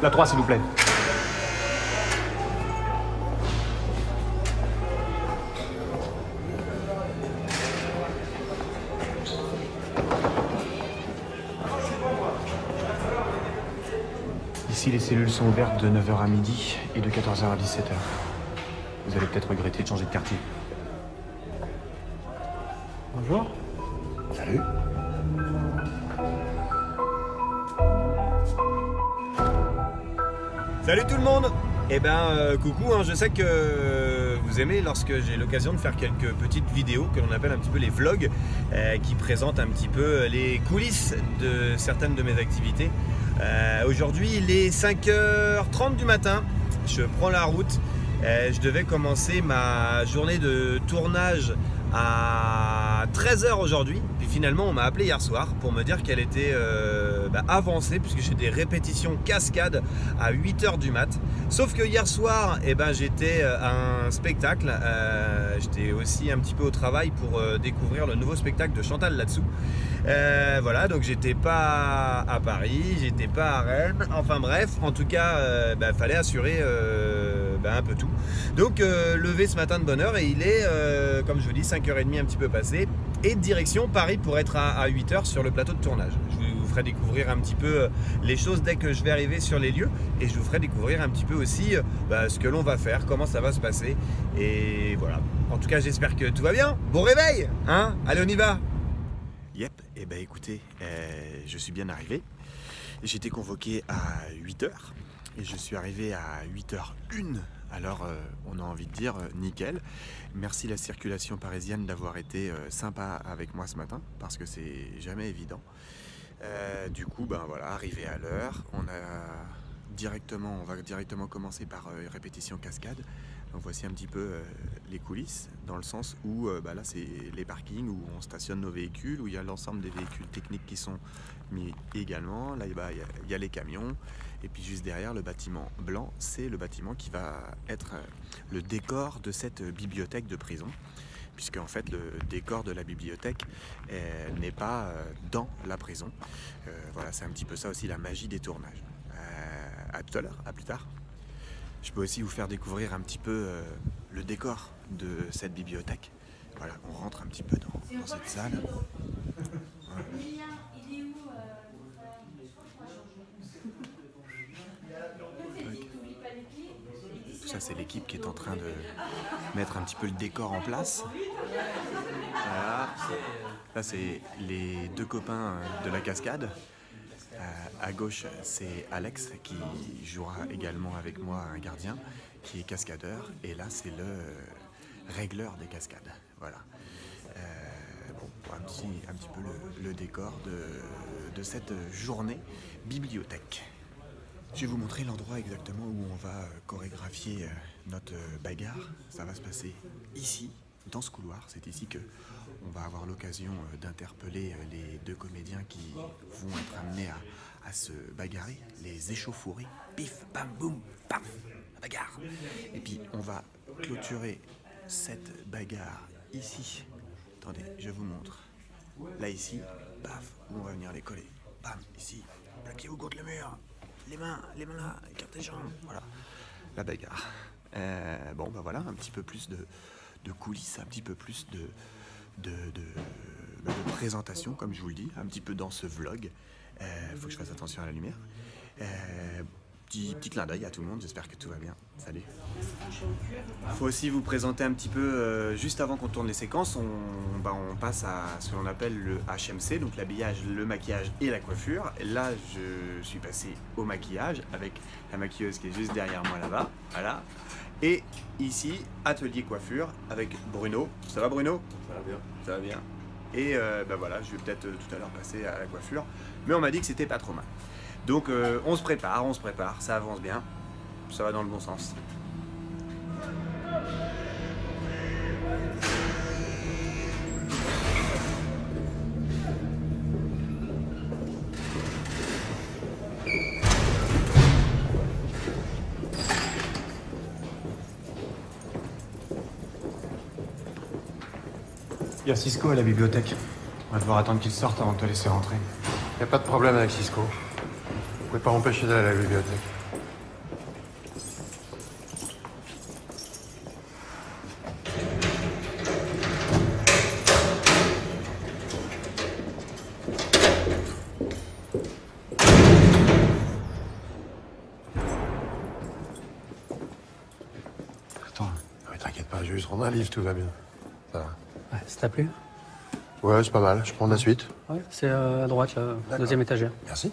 La 3, s'il vous plaît. Ici, les cellules sont ouvertes de 9h à midi et de 14h à 17h. Vous allez peut-être regretter de changer de quartier. Bonjour. Salut. Salut tout le monde. Eh ben coucou, hein, je sais que vous aimez lorsque j'ai l'occasion de faire quelques petites vidéos que l'on appelle un petit peu les vlogs qui présentent un petit peu les coulisses de certaines de mes activités. Aujourd'hui il est 5h30 du matin, je prends la route, je devais commencer ma journée de tournage à 13h aujourd'hui, puis finalement on m'a appelé hier soir pour me dire qu'elle était avancée puisque j'ai des répétitions cascades à 8h du mat. Sauf que hier soir j'étais à un spectacle, j'étais aussi un petit peu au travail pour découvrir le nouveau spectacle de Chantal là-dessous. Voilà, donc j'étais pas à Paris, j'étais pas à Rennes, enfin bref, en tout cas fallait assurer un peu tout. Donc levé ce matin de bonne heure et il est comme je vous dis 5h30 un petit peu passé et direction Paris pour être à 8h sur le plateau de tournage. Je vous ferai découvrir un petit peu les choses dès que je vais arriver sur les lieux et je vous ferai découvrir un petit peu aussi ce que l'on va faire, comment ça va se passer et voilà. En tout cas j'espère que tout va bien. Bon réveil, hein? Allez on y va. Yep, et écoutez, je suis bien arrivé. J'étais convoqué à 8h et je suis arrivé à 8h01. Alors on a envie de dire nickel. Merci la circulation parisienne d'avoir été sympa avec moi ce matin parce que c'est jamais évident. Du coup, voilà, arrivé à l'heure, on va directement commencer par répétition cascade. Donc voici un petit peu les coulisses, dans le sens où là c'est les parkings où on stationne nos véhicules, où il y a l'ensemble des véhicules techniques qui sont mis également. Là il y a les camions, et puis juste derrière le bâtiment blanc, c'est le bâtiment qui va être le décor de cette bibliothèque de prison. Puisque en fait le décor de la bibliothèque n'est pas dans la prison. Voilà, c'est un petit peu ça aussi la magie des tournages. À tout à l'heure, à plus tard. Je peux aussi vous faire découvrir un petit peu le décor de cette bibliothèque. Voilà, on rentre un petit peu dans cette salle. Tout ça, c'est l'équipe qui est en train de mettre un petit peu le décor en place. Voilà. Là, c'est les deux copains de la cascade. À gauche, c'est Alex qui jouera également avec moi un gardien qui est cascadeur. Et là, c'est le régleur des cascades. Voilà. Un petit peu le décor de cette journée bibliothèque. Je vais vous montrer l'endroit exactement où on va chorégraphier notre bagarre. Ça va se passer ici, dans ce couloir. C'est ici que on va avoir l'occasion d'interpeller les deux comédiens qui vont être amenés à se bagarrer, les échauffourées. Pif, bam, boum, paf, la bagarre. Et puis on va clôturer cette bagarre ici. Attendez, je vous montre. Là ici, paf, où on va venir les coller. Bam, ici, plaquez-vous contre le mur. Les mains là, écartez les jambes. Voilà, la bagarre. Voilà, un petit peu plus de coulisses, un petit peu plus de présentation, comme je vous le dis, un petit peu dans ce vlog. Faut que je fasse attention à la lumière. Petit clin d'œil à tout le monde, j'espère que tout va bien. Salut. Faut aussi vous présenter un petit peu, juste avant qu'on tourne les séquences, on passe à ce que l'on appelle le HMC, donc l'habillage, le maquillage et la coiffure. Et là, je suis passé au maquillage avec la maquilleuse qui est juste derrière moi là-bas. Voilà. Et ici, atelier coiffure avec Bruno. Ça va Bruno? Ça va bien. Ça va bien. Et voilà, je vais peut-être tout à l'heure passer à la coiffure. Mais on m'a dit que c'était pas trop mal. Donc on se prépare, ça avance bien. Ça va dans le bon sens. Il y a Cisco à la bibliothèque. On va devoir attendre qu'il sorte avant de te laisser rentrer. Y a pas de problème avec Cisco. Vous pouvez pas m'empêcher d'aller à la bibliothèque. soir. Ouais, t'inquiète pas, je vais juste rendre un livre, tout va bien. Ça va. Ouais, ça t'a plu? Ouais, c'est pas mal. Je prends la suite. Ouais, c'est à droite, là, deuxième étagère. Merci.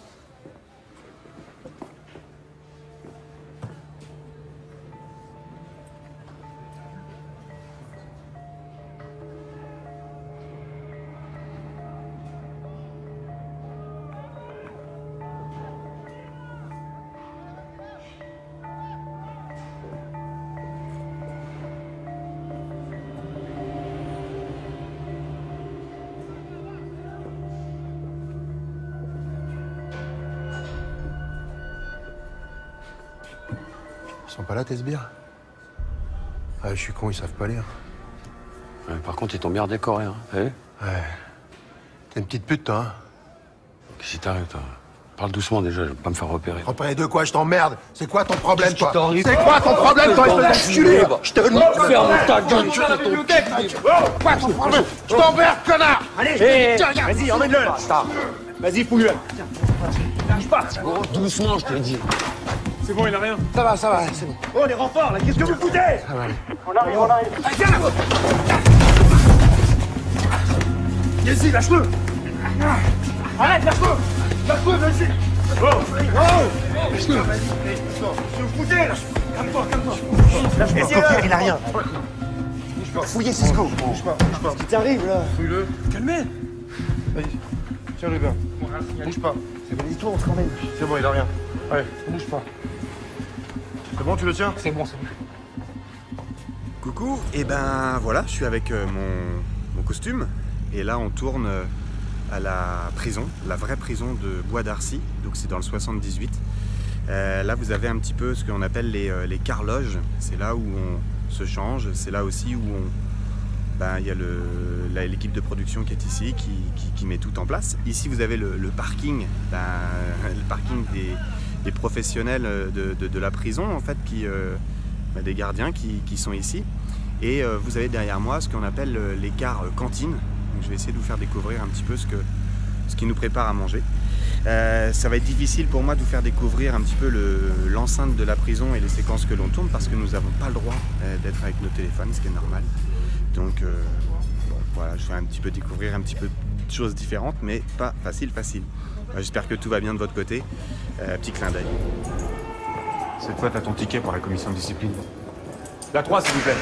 Ils sont pas là, tes sbires? Ah, je suis con, ils savent pas lire. Ouais, par contre, ils t'ont bien décoré, hein. T'as vu? Ouais. T'es une petite pute, toi, hein? Qu'est-ce qui t'arrive, toi? Parle doucement, déjà, je vais pas me faire repérer. Repérez de quoi? Je t'emmerde! C'est quoi ton problème, Qu'est-ce qui toi? t'arrive? C'est quoi ton problème, toi, espèce d'enculé? Je te Ferme ta gueule! Quoi ton problème? Je t'emmerde, connard! Allez, vas-y, emmène-le, là! Vas-y, fouille-le! Doucement, je te l'ai dit. C'est bon, il a rien. Ça va, c'est bon. Oh, les renforts, là, qu'est-ce que vous foutez? Ça va aller. On arrive. Vas-y, lâche-le. Arrête, lâche-le. Lâche-le, vas-y. Oh, lâche-le. Qu'est-ce que vous foutez, là? Calme-toi. Lâche-le. Il a rien. Fouillez, Cisco. Bouge pas. Qu'est-ce qui t'arrive, là? Fouille-le. Calmez. Vas-y, tiens le bain. Bouge pas. C'est bon, il tourne quand même. C'est bon, il a rien. Allez, bouge pas. C'est bon, tu le tiens? C'est bon. Coucou, et ben voilà, je suis avec mon costume. Et là, on tourne à la prison, la vraie prison de Bois d'Arcy. Donc c'est dans le 78. Là, vous avez un petit peu ce qu'on appelle les carloges. C'est là où on se change. C'est là aussi où il y a l'équipe de production qui est ici, qui met tout en place. Ici, vous avez le parking, le parking des professionnels de la prison, en fait, des gardiens qui sont ici. Et vous avez derrière moi ce qu'on appelle l'écart cantine. Donc, je vais essayer de vous faire découvrir un petit peu ce qui nous prépare à manger. Ça va être difficile pour moi de vous faire découvrir un petit peu l'enceinte de la prison et les séquences que l'on tourne parce que nous n'avons pas le droit d'être avec nos téléphones, ce qui est normal. Donc voilà, je vais un petit peu découvrir un petit peu de choses différentes, mais pas facile. J'espère que tout va bien de votre côté. Petit clin d'œil. Cette fois, t'as ton ticket pour la commission de discipline. La 3, s'il vous plaît.